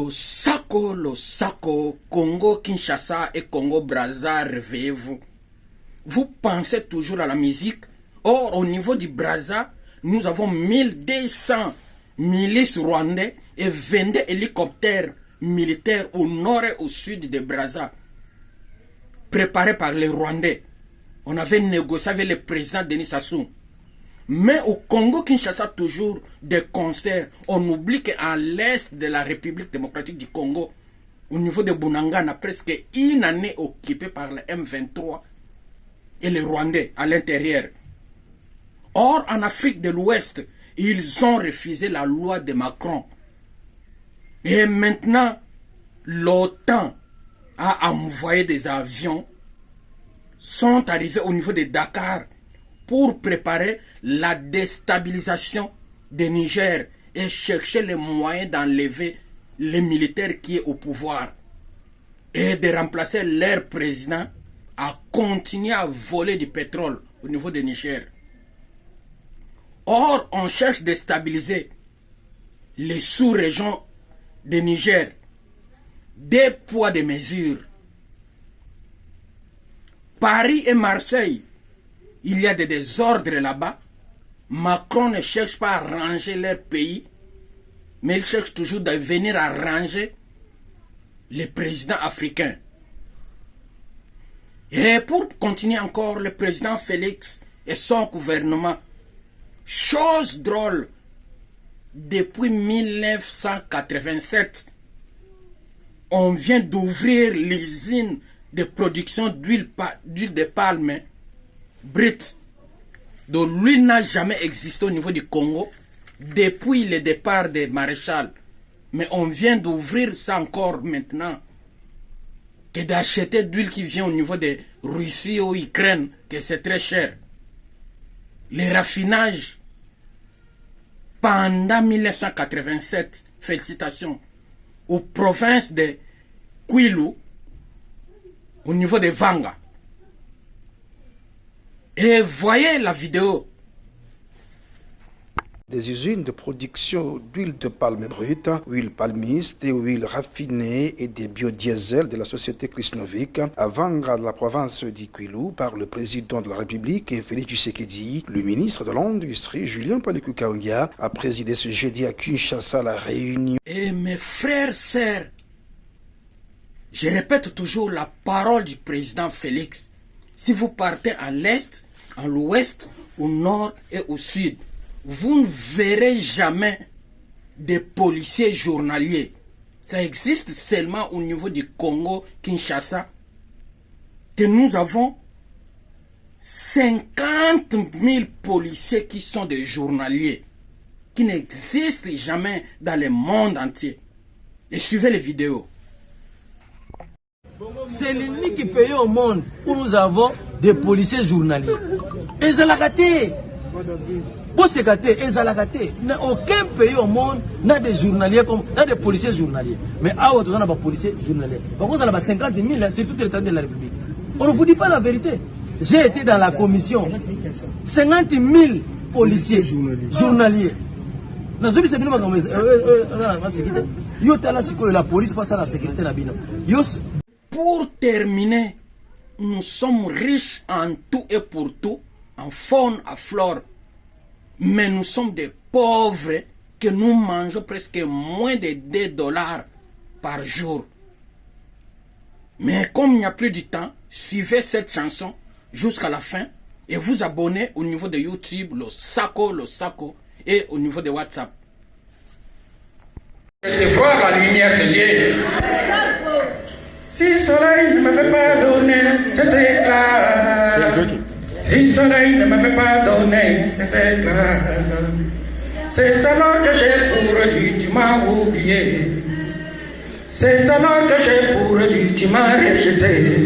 Le Sako, Congo-Kinshasa et Congo-Brazza, réveillez-vous. Vous pensez toujours à la musique. Or, au niveau du Brazza, nous avons 1200 milices rwandais et 22 hélicoptères militaires au nord et au sud de Brazza, préparés par les Rwandais. On avait négocié avec le président Denis Sassou. Mais au Congo-Kinshasa, toujours des concerts. On oublie qu'à l'est de la République démocratique du Congo, au niveau de Bunangana, presque une année occupée par le M23 et les Rwandais à l'intérieur. Or, en Afrique de l'Ouest, ils ont refusé la loi de Macron. Et maintenant, l'OTAN a envoyé des avions, sont arrivés au niveau de Dakar pour préparer la déstabilisation du Niger et chercher les moyens d'enlever les militaires qui sont au pouvoir et de remplacer leur président à continuer à voler du pétrole au niveau du Niger. Or, on cherche de stabiliser les sous-régions du Niger. Des poids, des mesures. Paris et Marseille, il y a des désordres là-bas. Macron ne cherche pas à ranger leur pays, mais il cherche toujours de venir arranger les présidents africains. Et pour continuer encore, le président Félix et son gouvernement, chose drôle, depuis 1987, on vient d'ouvrir l'usine de production d'huile de palme brute, dont l'huile n'a jamais existé au niveau du Congo depuis le départ des maréchals. Mais on vient d'ouvrir ça encore maintenant, que d'acheter d'huile qui vient au niveau de Russie ou Ukraine, que c'est très cher. Les raffinages, pendant 1987, félicitations, aux provinces de Kwilu, au niveau de Vanga. Et voyez la vidéo. Des usines de production d'huile de palme brute, huile palmiste et huile raffinée et des biodiesels de la société Krisnovik à Vanga, la province d'Ikwilu, par le président de la République Félix Tshisekedi. Le ministre de l'Industrie, Julien Paluku Kahongya, a présidé ce jeudi à Kinshasa la réunion. Et mes frères, sœurs, je répète toujours la parole du président Félix. Si vous partez à l'est, à l'ouest, au nord et au sud, vous ne verrez jamais des policiers journaliers. Ça existe seulement au niveau du Congo, Kinshasa, que nous avons 50 000 policiers qui sont des journaliers, qui n'existent jamais dans le monde entier. Et suivez les vidéos. C'est l'unique pays au monde où nous avons des policiers journaliers. Et ça l'a gâté. Aucun pays au monde n'a des journaliers comme n'a des policiers journaliers. Mais à autre on a des policiers journaliers. Par contre, on a 50 000, c'est tout l'état de la République. On ne vous dit pas la vérité. J'ai été dans la commission. 50 000 policiers journaliers. La police passe à la sécurité. Pour terminer, nous sommes riches en tout et pour tout, en faune, en flore. Mais nous sommes des pauvres que nous mangeons presque moins de 2 $ par jour. Mais comme il n'y a plus de temps, suivez cette chanson jusqu'à la fin et vous abonnez au niveau de YouTube, le Sako, et au niveau de WhatsApp. C'est voir la lumière de Dieu. Si le soleil ne me fait pas donner ses éclats, si le soleil ne me fait pas donner ses éclats, c'est alors que j'ai pour dire tu m'as oublié. C'est alors que j'ai pour dire tu m'as rejeté.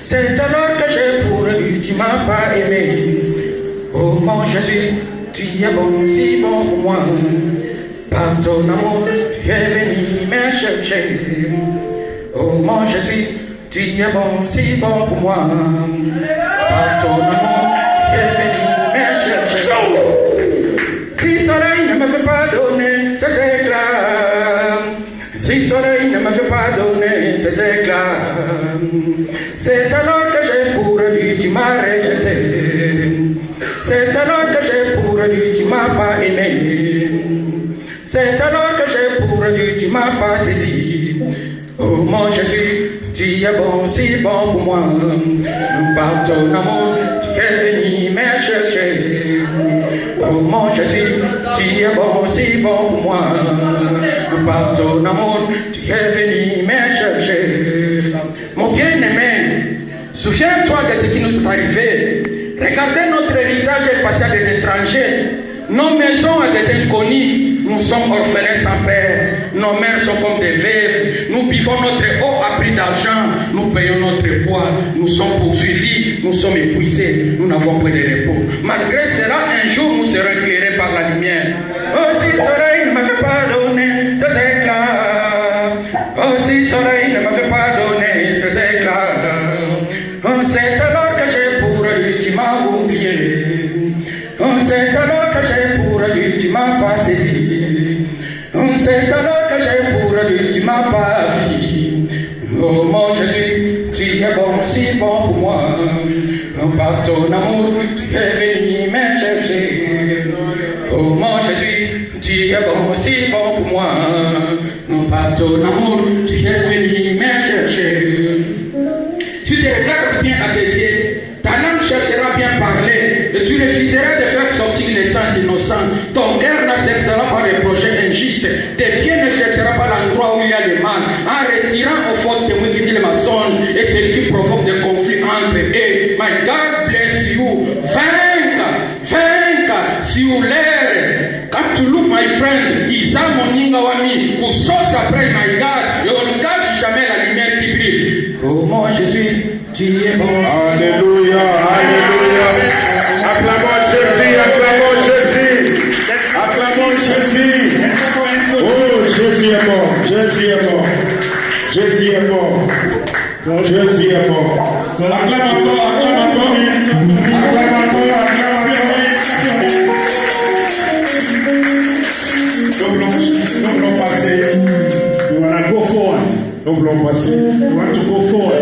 C'est alors que j'ai pour dire tu m'as pas aimé. Oh mon Jésus, tu es bon, si bon pour moi. Par ton amour, tu es venu me chercher. Oh mon Jésus, tu es bon, si bon pour moi. Par ton amour, tu es venu me chercher. Si le soleil ne me fait pas donner ses éclats, si Si le soleil ne m'avait pas donné ses éclats, c'est alors que j'ai pour dire tu m'as rejeté. C'est alors que j'ai pour dire tu m'as pas aimé. C'est alors que j'ai pour dire tu m'as pas saisi. Oh mon Jésus, tu es bon, si bon pour moi. Par ton amour, tu es venu me chercher. Oh mon Jésus, tu es bon, si bon pour moi. Par ton amour, tu es venu me chercher. Mon bien-aimé, souviens-toi de ce qui nous est arrivé. Regardez notre héritage est passé à des étrangers. Nos maisons à des inconnus. Nous sommes orphelins sans père. Nos mères sont comme des veuves. Nous buvons notre eau à prix d'argent. Nous payons notre poids. Nous sommes poursuivis. Nous sommes épuisés. Nous n'avons pas de repos. Malgré cela, un jour, nous serons éclairés par la lumière. Oh, si le soleil ne m'avait pas donné ses éclats. Oh, si le soleil ne m'avait pas donné ses éclats. Oh, c'est alors que j'ai pour lui, tu m'as oublié. Oh, c'est alors que j'ai pour lui, tu m'as pas saisi. Oh, c'est alors que j'ai pour lui, tu m'as pas vu. Oh mon Jésus, tu es bon, si bon pour moi. Oh, par ton amour, tu es venu me chercher. Oh mon Jésus, tu es bon, si bon pour moi. Oh, par ton amour, tu es venu me chercher. Tu te regardes bien apaisé, ta langue cherchera bien parler, et tu refuseras de faire sortir les sens innocents. Ton cœur n'acceptera pas les projets injustes, tes pieds ne cherchera pas l'endroit où il y a le mal, en retirant au fond témoin qui dit le mensonge et celui qui provoque des conflits entre eux. My God bless you. Vaincre, sur l'air. Come to look, my friend, Isa moninga wami, kusos après, my God, et on ne cache jamais la lumière qui brille. Oh mon Jésus, tu es bon. Alléluia, alléluia. Acclamons Jésus, acclamons Jésus. Acclamons Jésus. Oh, Jésus est mort, Jésus est mort. Jésus est mort. Jésus est mort. Acclame encore, acclame encore. Acclame encore, acclame encore. Nous voulons passer. We want to go forward. Nous voulons passer. We want to go forward.